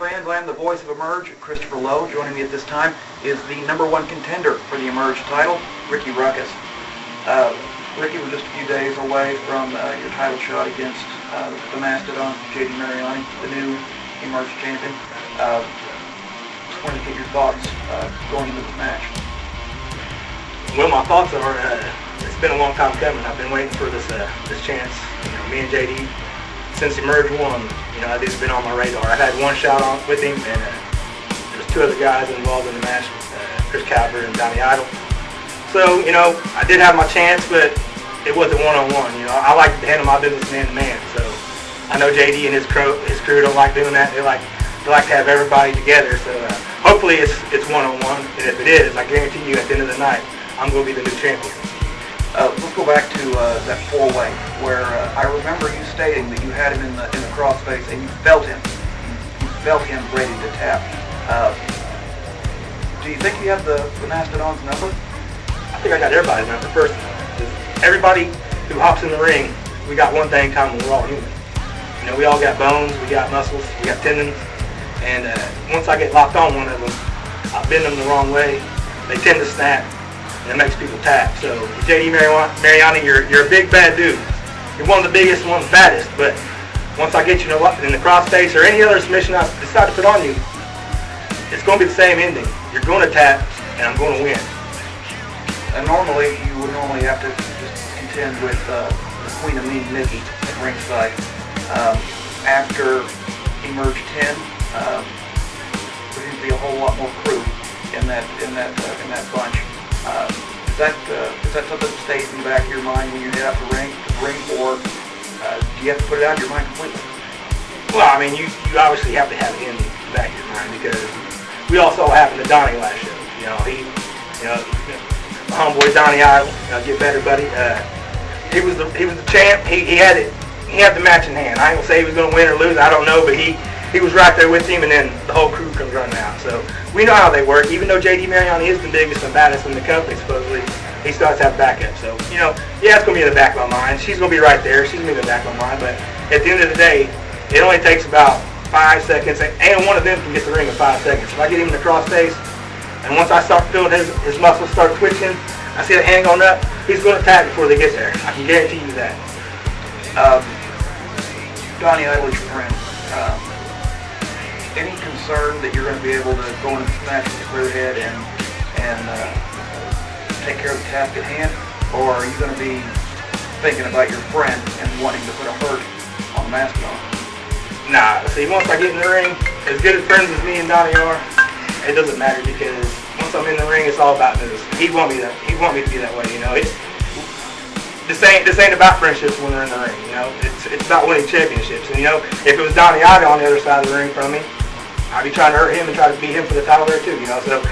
fans, I am the voice of Emerge, Christopher Lowe. Joining me at this time is the #1 contender for the Emerge title, Ricky Ruckus. Ricky, we're just a few days away from your title shot against the Mastodon, J.D. Mariani, the new Emerge champion. Just wanted to get your thoughts going into this match. Well, my thoughts are, it's been a long time coming. I've been waiting for this chance. You know, me and JD, since Emerge won, you know, it's been on my radar. I had one shot on with him, and there's two other guys involved in the match, Chris Calvert and Donnie Idol. So, you know, I did have my chance, but it wasn't one-on-one. You know, I like to handle my business man-to-man. So I know JD and his crew don't like doing that. They like to have everybody together. So hopefully it's one-on-one, and if it is, I guarantee you at the end of the night, I'm going to be the new champion. Let's go back to that four-way where I remember you stating that you had him in the crossface and you felt him. You felt him ready to tap. Do you think you have the Mastodon's number? I think I got everybody's number first. Everybody who hops in the ring, we got one thing in common: we're all human. You know, we all got bones, we got muscles, we got tendons, and once I get locked on one of them, I bend them the wrong way. They tend to snap, and it makes people tap. So, J.D. Mariani, you're a big bad dude. You're one of the biggest, one of the baddest. But once I get you in the crossface or any other submission I decide to put on you, it's going to be the same ending. You're going to tap, and I'm going to win. And normally, you would have to just contend with the Queen of Mean, Nikki, at ringside. After Emerge 10, there seems to be a whole lot more crew in that bunch. Is that something that stays in the back of your mind when you head out to ring, or do you have to put it out of your mind completely? Well, I mean, you obviously have to have it in the back of your mind, because we also happened to Donnie last show. You know, my homeboy Donnie Idol, get better, buddy. He was the champ. He had it. He had the match in hand. I ain't gonna say he was gonna win or lose. I don't know, but he was right there with him, and then the whole crew comes running out. So we know how they work. Even though J.D. Mariani is the biggest and baddest in the company, supposedly, he still has to have backup. So, you know, yeah, it's gonna be in the back of my mind. She's gonna be right there. She's gonna be in the back of my mind. But at the end of the day, it only takes about 5 seconds. And one of them can get the ring in 5 seconds. If I get him in the crossface, and once I start feeling his muscles start twitching, I see the hand going up, he's going to tap before they get there. I can guarantee you that. Donnie Idol is your friend. Any concern that you're going to be able to go into this match with a clear head and take care of the task at hand? Or are you going to be thinking about your friend and wanting to put a hurt on the Mastodon? Nah, see, once I get in the ring, as good as friends as me and Donnie are, it doesn't matter, because once I'm in the ring, it's all about business. He want me to be that way, you know. This ain't about friendships when they're in the ring, you know. It's about winning championships. And, you know, if it was Donnie Idol on the other side of the ring from me, I'd be trying to hurt him and try to beat him for the title there too, you know. So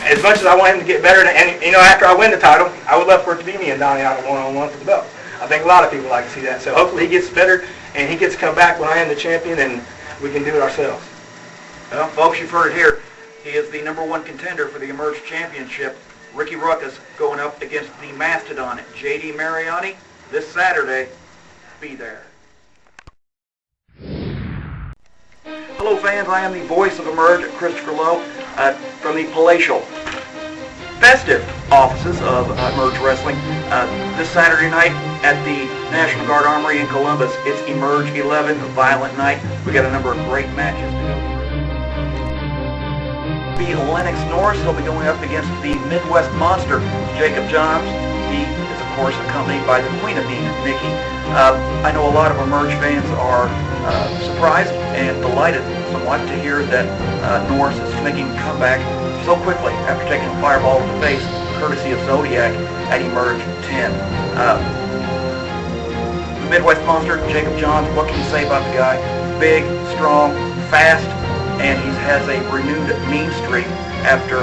as much as I want him to get better, and you know, after I win the title, I would love for it to be me and Donnie Idol one-on-one for the belt. I think a lot of people like to see that. So hopefully he gets better and he gets to come back when I am the champion, and we can do it ourselves. Well, folks, you've heard it here. He is the #1 contender for the Emerge Championship. Ricky Ruckus going up against the Mastodon, J.D. Mariani, this Saturday. Be there. Hello, fans. I am the voice of Emerge, Christopher Lowe, from the palatial, festive offices of Emerge Wrestling. This Saturday night at the National Guard Armory in Columbus, it's Emerge 11, Violent Night. We got a number of great matches to go. Lennox Norris, he'll be going up against the Midwest Monster, Jacob Johns. He is, of course, accompanied by the Queen of Mean, Nikki. I know a lot of Emerge fans are surprised and delighted somewhat to hear that Norris is making a comeback so quickly after taking a fireball in the face, courtesy of Zodiac at Emerge 10. The Midwest Monster, Jacob Johns, what can you say about the guy? Big, strong, fast, and he has a renewed mean streak after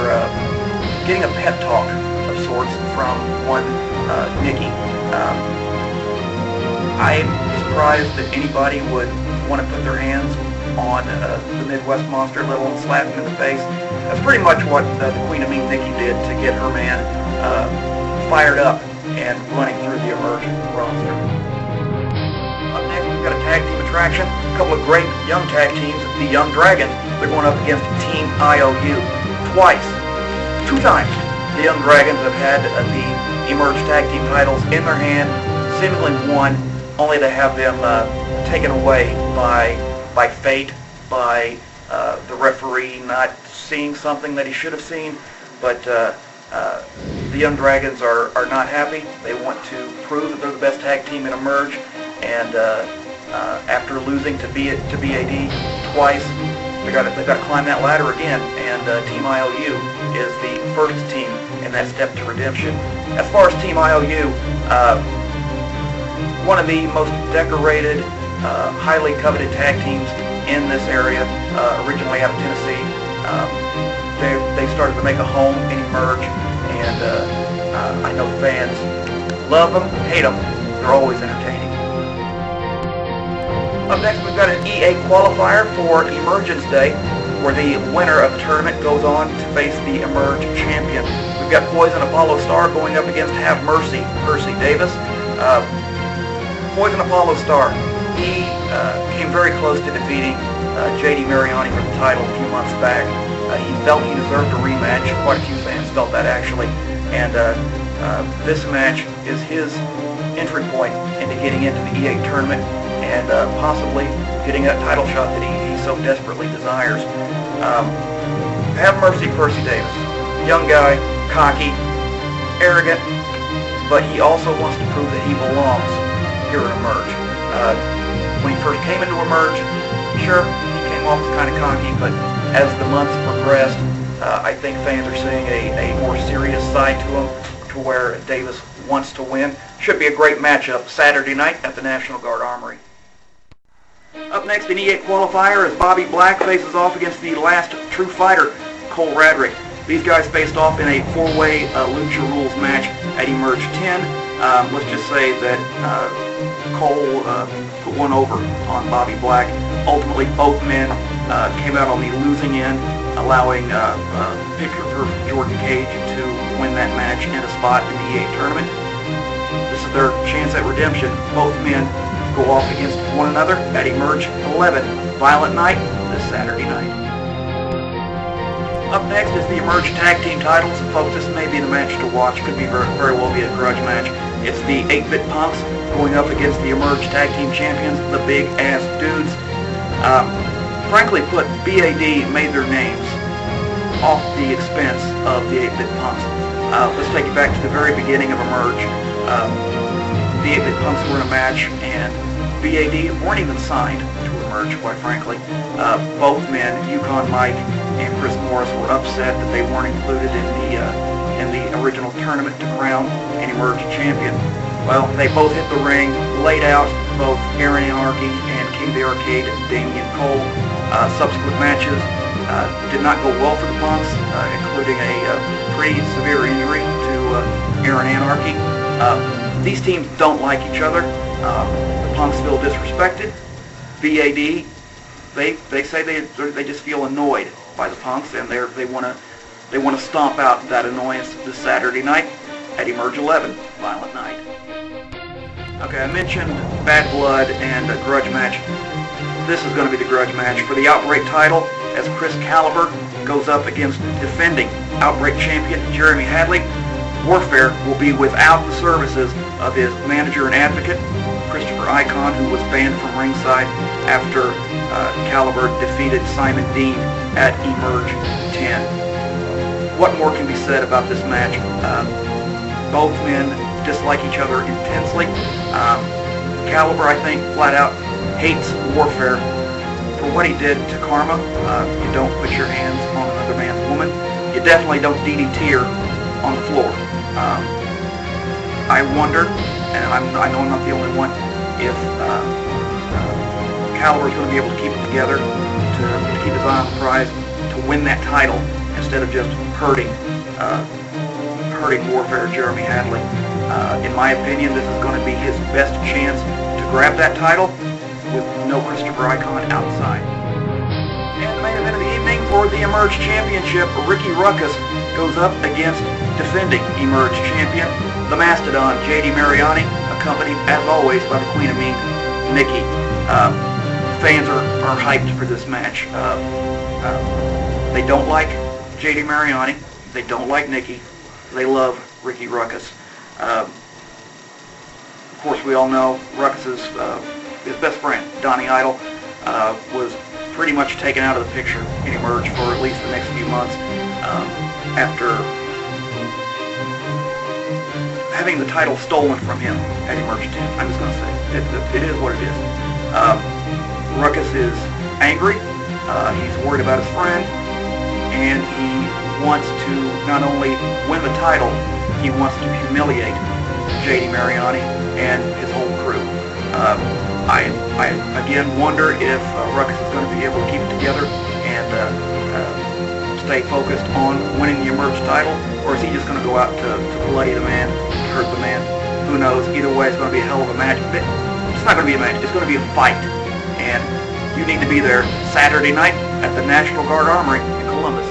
getting a pep talk of sorts from one Nikki. I'm surprised that anybody would want to put their hands on the Midwest Monster, let alone slap him in the face. That's pretty much what the Queen of Mean Nikki did to get her man fired up and running through the Emerge roster. Up next, we've got a tag team attraction. couple of great young tag teams, the Young Dragons. They're going up against Team IOU twice. 2 times the Young Dragons have had the Emerge Tag Team titles in their hand, seemingly won, only to have them taken away by fate, by the referee not seeing something that he should have seen. But the Young Dragons are not happy. They want to prove that they're the best tag team in Emerge, and after losing to BAD twice, they've got to climb that ladder again, and Team IOU is the first team in that step to redemption. As far as Team IOU, one of the most decorated, highly coveted tag teams in this area, originally out of Tennessee. They started to make a home in Emerge, and I know fans love them, hate them. They're always entertaining. Up next, we've got an EA qualifier for Emergence Day, where the winner of the tournament goes on to face the Emerge champion. We've got Poison Apollo Star going up against Have Mercy, Percy Davis. Poison Apollo Star, he came very close to defeating J.D. Mariani for the title a few months back. He felt he deserved a rematch. Quite a few fans felt that, actually. And this match is his entry point into getting into the EA tournament and possibly getting that title shot that he so desperately desires. Have Mercy, Percy Davis. Young guy, cocky, arrogant, but he also wants to prove that he belongs here in Emerge. When he first came into Emerge, sure, he came off as kind of cocky, but as the months progressed, I think fans are seeing a more serious side to him, to where Davis wants to win. Should be a great matchup Saturday night at the National Guard Armory. Up next, an E8 qualifier as Bobby Black faces off against the last true fighter, Cole Radrick. These guys faced off in a 4-way Lucha Rules match at Emerge 10. Let's just say that Cole put one over on Bobby Black. Ultimately, both men came out on the losing end, allowing Picture Perfect Jordan Cage to win that match and a spot in the E8 tournament. This is their chance at redemption. Both men go off against one another at Emerge 11, Violent Night, this Saturday night. Up next is the Emerge Tag Team titles. Folks, this may be the match to watch. Could be very well be a grudge match. It's the 8-Bit Punks going up against the Emerge Tag Team champions, the Big Ass Dudes. Frankly put, BAD made their names off the expense of the 8-Bit Punks. Let's take it back to the very beginning of Emerge. The 8-Bit Punks were in a match, and BAD weren't even signed to Emerge, quite frankly. Both men, Yukon Mike and Chris Morris, were upset that they weren't included in the original tournament to crown an Emerge champion. Well, they both hit the ring, laid out both Aaron Anarchy and King of the Arcade, Damian Cole. Subsequent matches did not go well for the Punks, including a pretty severe injury to Aaron Anarchy. These teams don't like each other. The Punks feel disrespected. BAD, they say they just feel annoyed by the Punks, and they want to stomp out that annoyance this Saturday night at Emerge 11, Violent Night. Okay, I mentioned Bad Blood and a grudge match. This is going to be the grudge match for the Outbreak title, as Chris Caliber goes up against defending Outbreak champion Jeremy Hadley. Warfare will be without the services of his manager and advocate, Christopher Icon, who was banned from ringside after Caliber defeated Simon Dean at Emerge 10. What more can be said about this match? Both men dislike each other intensely. Caliber, I think, flat out hates Warfare for what he did to Karma. You don't put your hands on another man's woman. You definitely don't DDT her on the floor. I wonder, and I know I'm not the only one, if Caliber's going to be able to keep it together, to keep his eye on the prize, to win that title, instead of just hurting Warfare Jeremy Hadley. In my opinion, this is going to be his best chance to grab that title with no Christopher Icon outside. And the main event of the evening for the Emerge Championship, Ricky Ruckus goes up against defending Emerge champion, the Mastodon, J.D. Mariani, accompanied, as always, by the Queen of Mean, Nikki. fans are hyped for this match. They don't like J.D. Mariani. They don't like Nikki. They love Ricky Ruckus. Of course, we all know Ruckus's his best friend, Donnie Idol, was pretty much taken out of the picture in Emerge for at least the next few months after having the title stolen from him at Emerge 10. I'm just going to say it is what it is. Ruckus is angry. He's worried about his friend, and he wants to not only win the title, he wants to humiliate J.D. Mariani and his whole crew. I again wonder if Ruckus is going to be able to keep it together and stay focused on winning the Emerge title, or is he just going to go out to bloody the man, to hurt the man? Who knows? Either way, it's going to be a hell of a match. It's not going to be a match. It's going to be a fight, and you need to be there Saturday night at the National Guard Armory in Columbus.